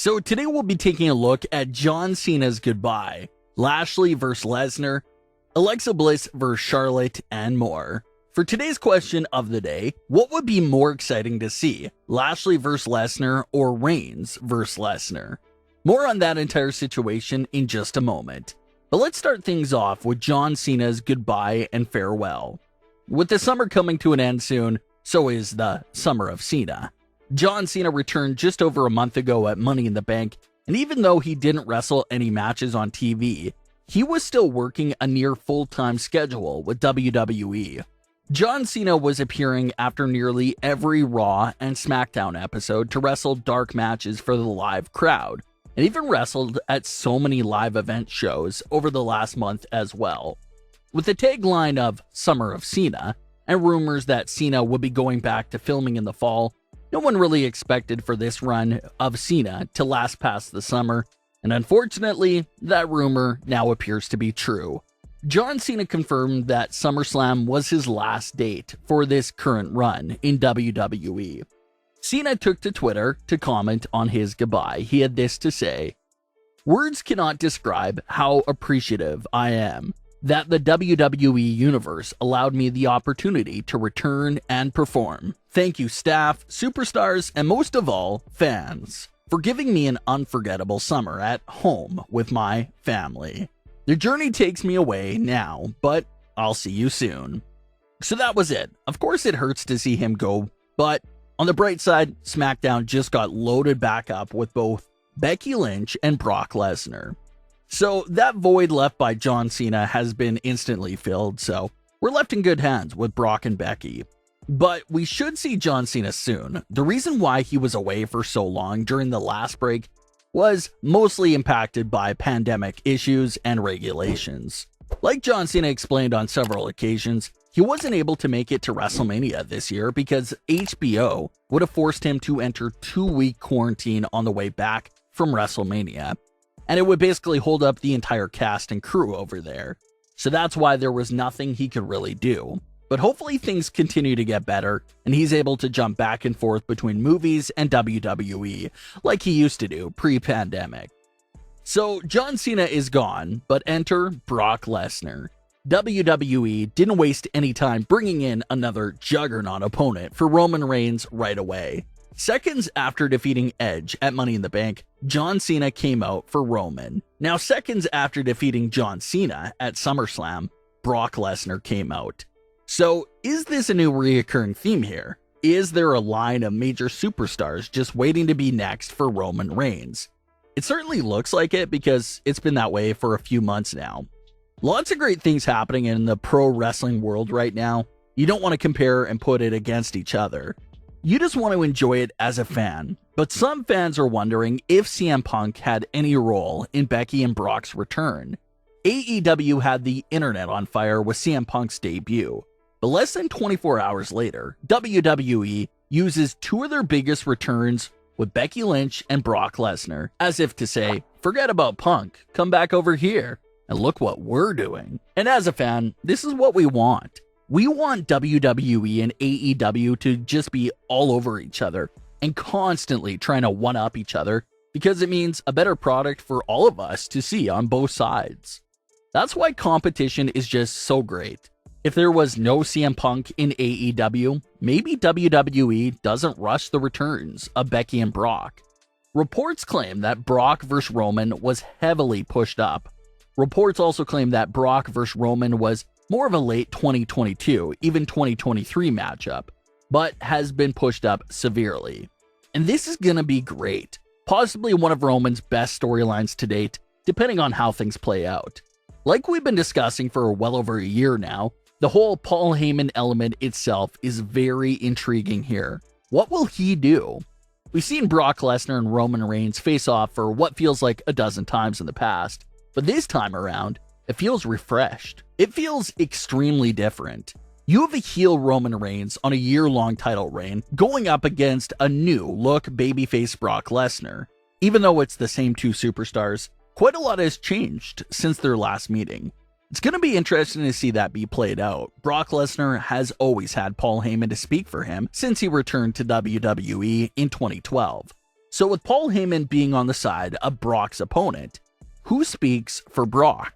So today we'll be taking a look at John Cena's goodbye, Lashley vs. Lesnar, Alexa Bliss vs. Charlotte, and more. For today's question of the day, what would be more exciting to see, Lashley vs. Lesnar or Reigns vs. Lesnar? More on that entire situation in just a moment. But let's start things off with John Cena's goodbye and farewell. With the summer coming to an end soon, so is the Summer of Cena. John Cena returned just over a month ago at Money in the Bank, and even though he didn't wrestle any matches on TV, he was still working a near full-time schedule with WWE. John Cena was appearing after nearly every Raw and SmackDown episode to wrestle dark matches for the live crowd, and even wrestled at so many live event shows over the last month as well. With the tagline of Summer of Cena, and rumors that Cena would be going back to filming in the fall, no one really expected for this run of Cena to last past the summer, and unfortunately, that rumor now appears to be true. John Cena confirmed that SummerSlam was his last date for this current run in WWE. Cena took to Twitter to comment on his goodbye. He had this to say, "Words cannot describe how appreciative I am that the WWE Universe allowed me the opportunity to return and perform. Thank you, staff, superstars, and most of all, fans, for giving me an unforgettable summer at home with my family. The journey takes me away now, but I'll see you soon." So that was it. Of course, it hurts to see him go, but on the bright side, SmackDown just got loaded back up with both Becky Lynch and Brock Lesnar. So that void left by John Cena has been instantly filled, so we're left in good hands with Brock and Becky. But we should see John Cena soon. The reason why he was away for so long during the last break was mostly impacted by pandemic issues and regulations. Like John Cena explained on several occasions, he wasn't able to make it to WrestleMania this year because HBO would have forced him to enter 2-week quarantine on the way back from WrestleMania, and it would basically hold up the entire cast and crew over there. So that's why there was nothing he could really do. But hopefully things continue to get better, and he's able to jump back and forth between movies and WWE, like he used to do pre-pandemic. So John Cena is gone, but enter Brock Lesnar. WWE didn't waste any time bringing in another juggernaut opponent for Roman Reigns right away. Seconds after defeating Edge at Money in the Bank, John Cena came out for Roman. Now, seconds after defeating John Cena at SummerSlam, Brock Lesnar came out. So, is this a new reoccurring theme here? Is there a line of major superstars just waiting to be next for Roman Reigns? It certainly looks like it because it's been that way for a few months now. Lots of great things happening in the pro wrestling world right now. You don't want to compare and put it against each other. You just want to enjoy it as a fan. But some fans are wondering if CM Punk had any role in Becky and Brock's return. AEW had the internet on fire with CM Punk's debut. But less than 24 hours later, WWE uses two of their biggest returns with Becky Lynch and Brock Lesnar, as if to say, forget about Punk, come back over here, and look what we're doing. And as a fan, this is what we want. We want WWE and AEW to just be all over each other and constantly trying to one-up each other because it means a better product for all of us to see on both sides. That's why competition is just so great. If there was no CM Punk in AEW, maybe WWE doesn't rush the returns of Becky and Brock. Reports claim that Brock vs. Roman was heavily pushed up. Reports also claim that Brock vs. Roman was more of a late 2022, even 2023 matchup, but has been pushed up severely. And this is gonna be great. Possibly one of Roman's best storylines to date, depending on how things play out. Like we've been discussing for well over a year now, the whole Paul Heyman element itself is very intriguing here. What will he do? We've seen Brock Lesnar and Roman Reigns face off for what feels like a dozen times in the past, but this time around, it feels refreshed. It feels extremely different. You have a heel Roman Reigns on a year-long title reign going up against a new-look babyface Brock Lesnar. Even though it's the same two superstars, quite a lot has changed since their last meeting. It's going to be interesting to see that be played out. Brock Lesnar has always had Paul Heyman to speak for him since he returned to WWE in 2012. So with Paul Heyman being on the side of Brock's opponent, who speaks for Brock?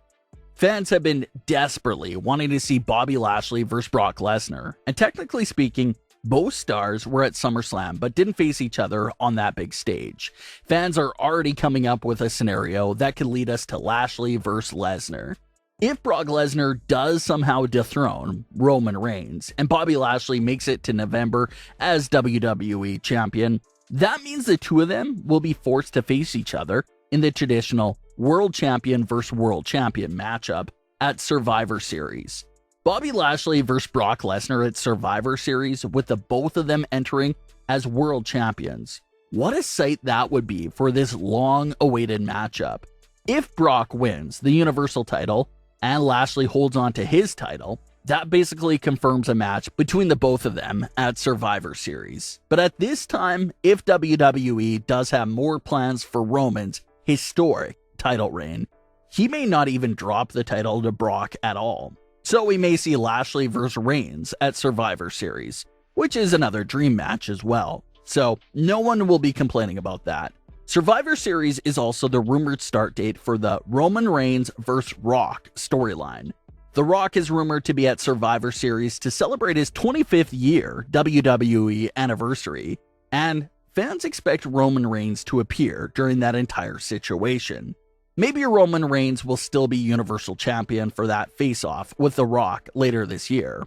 Fans have been desperately wanting to see Bobby Lashley versus Brock Lesnar, and technically speaking, both stars were at SummerSlam but didn't face each other on that big stage. Fans are already coming up with a scenario that could lead us to Lashley versus Lesnar. If Brock Lesnar does somehow dethrone Roman Reigns and Bobby Lashley makes it to November as WWE Champion, that means the two of them will be forced to face each other in the traditional World Champion versus World Champion matchup at Survivor Series. Bobby Lashley versus Brock Lesnar at Survivor Series, with the both of them entering as World Champions. What a sight that would be for this long-awaited matchup. If Brock wins the Universal title and Lashley holds on to his title, that basically confirms a match between the both of them at Survivor Series. But at this time, if WWE does have more plans for Roman's historic title reign, he may not even drop the title to Brock at all. So we may see Lashley versus Reigns at Survivor Series, which is another dream match as well. So no one will be complaining about that. Survivor Series is also the rumored start date for the Roman Reigns vs. Rock storyline. The Rock is rumored to be at Survivor Series to celebrate his 25th year WWE anniversary, and fans expect Roman Reigns to appear during that entire situation. Maybe Roman Reigns will still be Universal Champion for that face-off with The Rock later this year.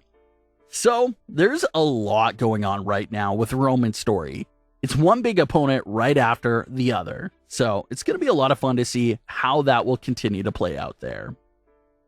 So, there's a lot going on right now with Roman's story. It's one big opponent right after the other, so it's going to be a lot of fun to see how that will continue to play out there.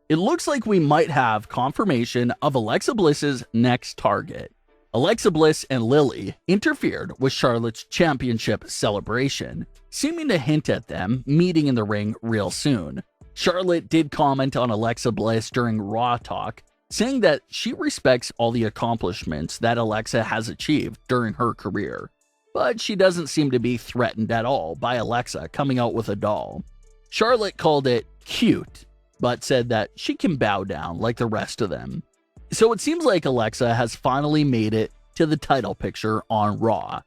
It looks like we might have confirmation of Alexa Bliss's next target. Alexa Bliss and Lily interfered with Charlotte's championship celebration, seeming to hint at them meeting in the ring real soon. Charlotte did comment on Alexa Bliss during Raw Talk, saying that she respects all the accomplishments that Alexa has achieved during her career, but she doesn't seem to be threatened at all by Alexa coming out with a doll. Charlotte called it cute, but said that she can bow down like the rest of them. So it seems like Alexa has finally made it to the title picture on Raw.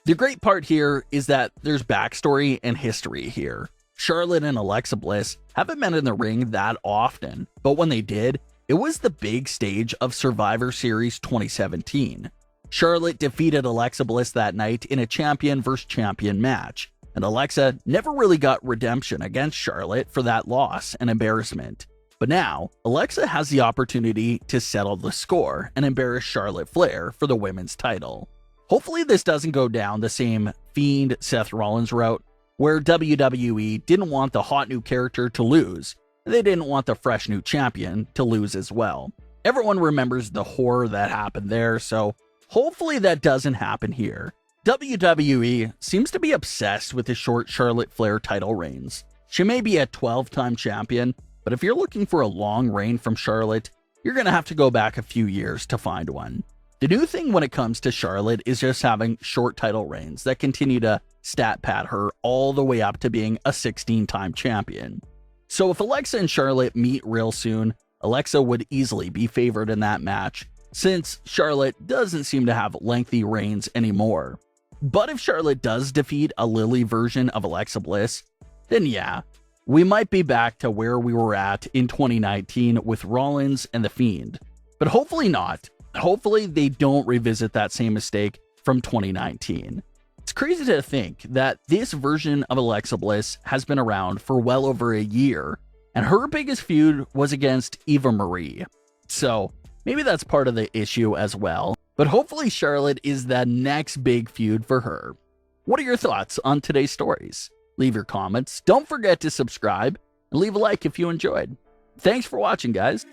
The great part here is that there's backstory and history here. Charlotte and Alexa Bliss haven't met in the ring that often, but when they did, it was the big stage of Survivor Series 2017. Charlotte defeated Alexa Bliss that night in a champion versus champion match, and Alexa never really got redemption against Charlotte for that loss and embarrassment. But now, Alexa has the opportunity to settle the score and embarrass Charlotte Flair for the women's title. Hopefully this doesn't go down the same Fiend Seth Rollins route, where WWE didn't want the hot new character to lose, and they didn't want the fresh new champion to lose as well. Everyone remembers the horror that happened there, so hopefully that doesn't happen here. WWE seems to be obsessed with the short Charlotte Flair title reigns. She may be a 12-time champion, but if you're looking for a long reign from Charlotte, you're going to have to go back a few years to find one. The new thing when it comes to Charlotte is just having short title reigns that continue to stat pad her all the way up to being a 16-time champion. So if Alexa and Charlotte meet real soon, Alexa would easily be favored in that match, since Charlotte doesn't seem to have lengthy reigns anymore. But if Charlotte does defeat a Lily version of Alexa Bliss, then yeah, we might be back to where we were at in 2019 with Rollins and The Fiend. But hopefully not. Hopefully they don't revisit that same mistake from 2019. It's crazy to think that this version of Alexa Bliss has been around for well over a year, and her biggest feud was against Eva Marie. So maybe that's part of the issue as well. But hopefully Charlotte is the next big feud for her. What are your thoughts on today's stories? Leave your comments. Don't forget to subscribe and leave a like if you enjoyed. Thanks for watching, guys.